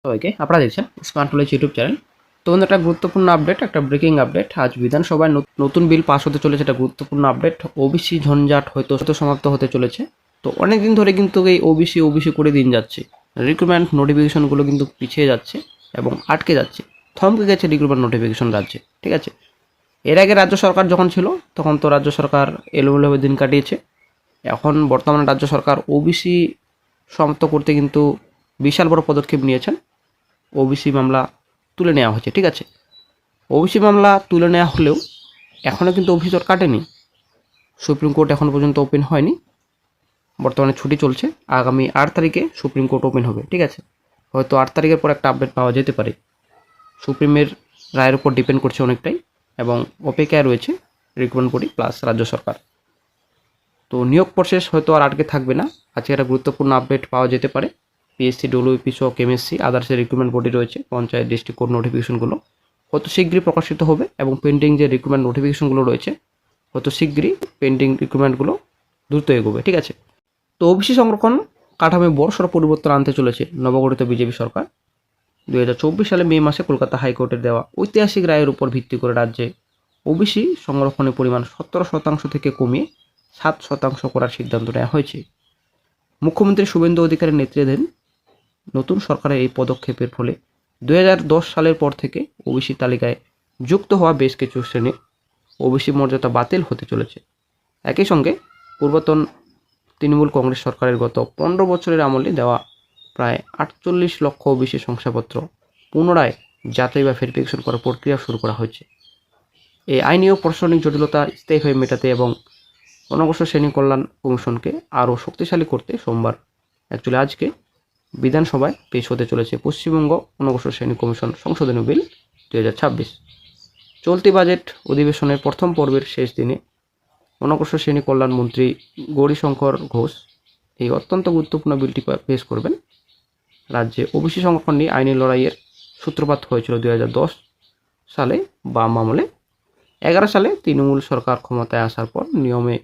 সবাইকে আপনারা দেখছেন স্মার্ট নলেজ ইউটিউব চ্যানেল। তো বন্ধু, একটা গুরুত্বপূর্ণ আপডেট, একটা ব্রেকিং আপডেট। আজ বিধানসভায় নতুন বিল পাস হতে চলেছে, একটা গুরুত্বপূর্ণ আপডেট। ওবিসি ঝঞ্ঝাট হয়তো সমাপ্ত হতে চলেছে। তো অনেকদিন ধরে কিন্তু এই ওবিসি করে দিন যাচ্ছে, রিক্রুটমেন্ট নোটিফিকেশনগুলো কিন্তু পিছিয়ে যাচ্ছে এবং আটকে যাচ্ছে, থমকে গেছে রিক্রুটমেন্ট নোটিফিকেশন রাজ্যে। ঠিক আছে, এর আগে রাজ্য সরকার যখন ছিল তখন তো রাজ্য সরকার এলোমেলোভাবে দিন কাটিয়েছে। এখন বর্তমানে রাজ্য সরকার ওবিসি সমাপ্ত করতে কিন্তু বিশাল বড় পদক্ষেপ নিয়েছেন। ওবিসি মামলা তুলে নেওয়া হয়েছে। ঠিক আছে, ওবিসি মামলা তুলে নেওয়া হলেও এখনও কিন্তু অভিযোগ কাটেনি। সুপ্রিম কোর্ট এখনও পর্যন্ত ওপেন হয়নি, বর্তমানে ছুটি চলছে। আগামী 8 তারিখে সুপ্রিম কোর্ট ওপেন হবে। ঠিক আছে, হয়তো 8 তারিখের পর একটা আপডেট পাওয়া যেতে পারে। সুপ্রিমের রায়ের উপর ডিপেন্ড করছে অনেকটাই, এবং অপেক্ষায় রয়েছে রিক্রুটমেন্ট বডি প্লাস রাজ্য সরকার। তো নিয়োগ প্রসেস হয়তো আর আটকে থাকবে না। আজকে একটা গুরুত্বপূর্ণ আপডেট পাওয়া যেতে পারে। পিএসসি, ডব্লিউপি সহ কেমিএসসি, আদার্সের রিক্রুটমেন্ট বডি রয়েছে, পঞ্চায়েত, ডিস্ট্রিক্ট কোর্ট নোটিফিকেশনগুলো হয়তো শীঘ্রই প্রকাশিত হবে, এবং পেন্ডিং যে রিক্রুটমেন্ট নোটিফিকেশনগুলো রয়েছে হয়তো শীঘ্রই পেন্ডিং রিক্রুটমেন্টগুলো দ্রুত এগোবে। ঠিক আছে, তো ওবিসি সংরক্ষণ কাঠামোয় বড়সড় পরিবর্তন আনতে চলেছে নবগঠিত বিজেপি সরকার। 2024 সালে মে মাসে কলকাতা হাইকোর্টের দেওয়া ঐতিহাসিক রায়ের উপর ভিত্তি করে রাজ্যে ওবিসি সংরক্ষণের পরিমাণ 17% থেকে কমিয়ে 7% করার সিদ্ধান্ত নেওয়া হয়েছে। মুখ্যমন্ত্রী শুভেন্দু অধিকারীর নেতৃত্বাধীন নতুন সরকারের এই পদক্ষেপের ফলে 2010 সালের পর থেকে ওবিসি তালিকায় যুক্ত হওয়া বেশ কিছু শ্রেণীর ওবিসি মর্যাদা বাতিল হতে চলেছে। একই সঙ্গে পূর্বতন তৃণমূল কংগ্রেস সরকারের গত 15 বছরের আমলে দেওয়া প্রায় 48 লক্ষ ওবিসি শংসাপত্র পুনরায় যাচাই বা ভেরিফিকেশন করার প্রক্রিয়া শুরু করা হয়েছে। এই আইনি ও প্রশাসনিক জটিলতা স্থায়ীভাবে মেটাতে এবং অনগ্রসর শ্রেণী কল্যাণ কমিশনকে আরও শক্তিশালী করতে সোমবার আজকে বিধানসভায় পেশ হতে চলেছে পশ্চিমবঙ্গ অনগ্রসর শ্রেণী কমিশন সংশোধনী বিল 2026। চলতি বাজেট অধিবেশনের প্রথম পর্বের শেষ দিনে অনগ্রসর শ্রেণী কল্যাণ মন্ত্রী গৌরীশঙ্কর ঘোষ এই অত্যন্ত গুরুত্বপূর্ণ বিলটি পেশ করবেন। রাজ্যে ওবিসি সংরক্ষণ নিয়ে আইনি লড়াইয়ের সূত্রপাত হয়েছিল 2010 সালে বাম আমলে। 11 সালে তৃণমূল সরকার ক্ষমতায় আসার পর নিয়মে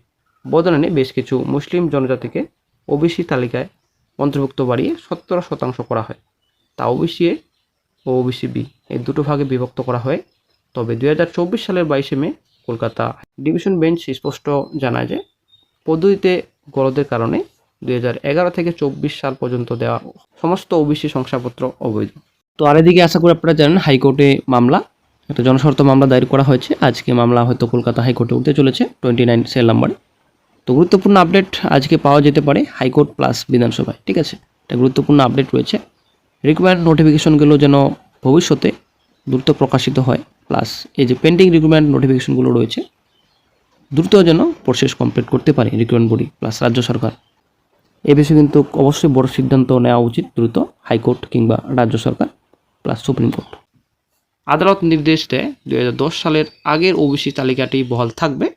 বদল এনে বেশ কিছু মুসলিম জনজাতিকে ওবিসি তালিকায় অন্তর্ভুক্ত বাড়িয়ে 17% করা হয়। তা ওবিসি এ ও ওবিসি বি এই দুটো ভাগে বিভক্ত করা হয়। তবে 2024 সালের 22 মে কলকাতা ডিভিশন বেঞ্চ স্পষ্ট জানায় যে পদ্ধতিতে গলদের কারণে 2011 থেকে 24 সাল পর্যন্ত দেওয়া সমস্ত ওবিসি শংসাপত্র অবৈধ। তো আর এদিকে আশা করি আপনারা জানেন হাইকোর্টে মামলা, একটা জনস্বার্থ মামলা দায়ের করা হয়েছে। আজকে মামলা হয়তো কলকাতা হাইকোর্টে উঠতে চলেছে 29 সেল নাম্বারে। তো গুরুত্বপূর্ণ আপডেট আজকে পাওয়া যেতে পারে হাইকোর্ট প্লাস বিধানসভায়। ঠিক আছে, একটা গুরুত্বপূর্ণ আপডেট রয়েছে। রিক্রুটমেন্ট নোটিফিকেশনগুলো যেন ভবিষ্যতে দ্রুত প্রকাশিত হয়, প্লাস এই যে পেন্ডিং রিক্রুটমেন্ট নোটিফিকেশনগুলো রয়েছে দ্রুত যেন প্রসেস কমপ্লিট করতে পারে রিক্রুটমেন্ট বডি প্লাস রাজ্য সরকার। এ বিষয়ে কিন্তু অবশ্যই বড় সিদ্ধান্ত নেওয়া উচিত দ্রুত, হাইকোর্ট কিংবা রাজ্য সরকার প্লাস সুপ্রিম কোর্ট। আদালত নির্দেশ দেয় 2010 সালের আগের ওবিসি তালিকাটি বহাল থাকবে।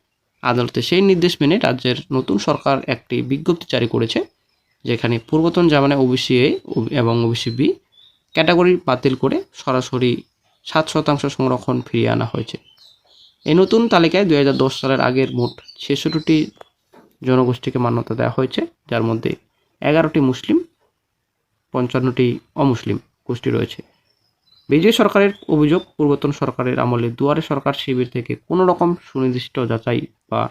আদালতে সেই নির্দেশ মেনে রাজ্যের নতুন সরকার একটি বিজ্ঞপ্তি জারি করেছে, যেখানে পূর্বতন জামানায় ওবিসি এ এবং ওবিসি বি ক্যাটাগরি বাতিল করে সরাসরি 7% সংরক্ষণ ফিরিয়ে আনা হয়েছে। এই নতুন তালিকায় 2010 সালের আগের মোট 66টি জনগোষ্ঠীকে মান্যতা দেওয়া হয়েছে, যার মধ্যে 11টি মুসলিম, 55টি অমুসলিম গোষ্ঠী রয়েছে। বিজেপি সরকারের অভিযোগ, পূর্বতন সরকারের আমলে দুয়ারে সরকার শিবির থেকে কোনো রকম সুনির্দিষ্ট যাচাই বা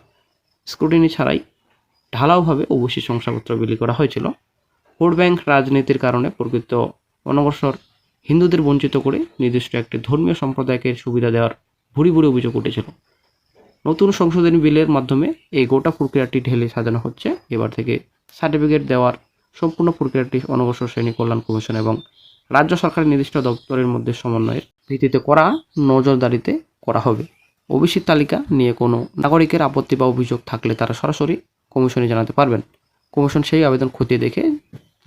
স্ক্রুটিনি ছাড়াই ঢালাওভাবে ওবিসি শংসাপত্র বিলি করা হয়েছিল। ভোট ব্যাংক রাজনীতির কারণে প্রকৃত অনগ্রসর হিন্দুদের বঞ্চিত করে নির্দিষ্ট একটি ধর্মীয় সম্প্রদায়কে সুবিধা দেওয়ার ভুরি ভুরি অভিযোগ উঠেছিল। নতুন সংশোধনী বিলের মাধ্যমে এই গোটা প্রক্রিয়াটি ঢেলে সাজানো হচ্ছে। এবার থেকে সার্টিফিকেট দেওয়ার সম্পূর্ণ প্রক্রিয়াটি অনগ্রসর শ্রেণী কল্যাণ কমিশন এবং রাজ্য সরকারের নির্দিষ্ট দপ্তরের মধ্যে সমন্বয়ের ভিত্তিতে করা নজরদারিতে করা হবে। ওবিসি তালিকা নিয়ে কোনো নাগরিকের আপত্তি বা অভিযোগ থাকলে তারা সরাসরি কমিশনে জানাতে পারবেন। কমিশন সেই আবেদন খতিয়ে দেখে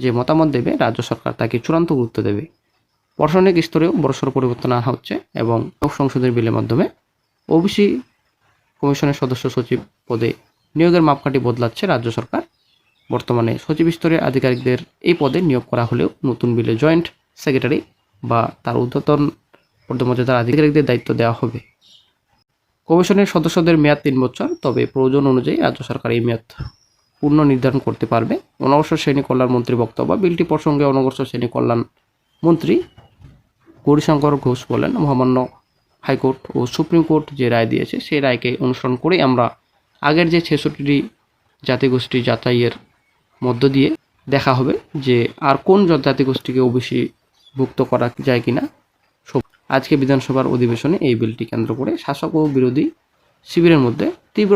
যে মতামত দেবে, রাজ্য সরকার তাকে চূড়ান্ত গুরুত্ব দেবে। প্রশাসনিক স্তরেও বড়সড় পরিবর্তন আনা হচ্ছে এবং সংশোধনী বিলের মাধ্যমে ওবিসি কমিশনের সদস্য সচিব পদে নিয়োগের মাপকাঠি বদলাচ্ছে রাজ্য সরকার। বর্তমানে সচিব স্তরের আধিকারিকদের এই পদে নিয়োগ করা হলেও নতুন বিলে জয়েন্ট সেক্রেটারি বা তার ঊর্ধ্বতন পদমর্যাদার আধিকারিকদের দায়িত্ব দেওয়া হবে। কমিশনের সদস্যদের মেয়াদ 3 বছর, তবে প্রয়োজন অনুযায়ী রাজ্য সরকার এই মেয়াদ পূর্ণ নির্ধারণ করতে পারবে। অনগ্রসর শ্রেণী কল্যাণ মন্ত্রীর বক্তব্য, বিলটি প্রসঙ্গে অনগ্রসর শ্রেণী কল্যাণ মন্ত্রী গৌরীশঙ্কর ঘোষ বলেন, মহামান্য হাইকোর্ট ও সুপ্রিম কোর্ট যে রায় দিয়েছে সেই রায়কে অনুসরণ করেই আমরা আগের যে 66টি জাতিগোষ্ঠী যাচাইয়ের মধ্য দিয়ে দেখা হবে যে আর কোন জাতিগোষ্ঠীকে ওবিসি ভুক্ত করা যায় কিনা। আজকে বিধানসভার অধিবেশনে এই বিলটি কেন্দ্র করে শাসক ও বিরোধী শিবিরের মধ্যে তীব্র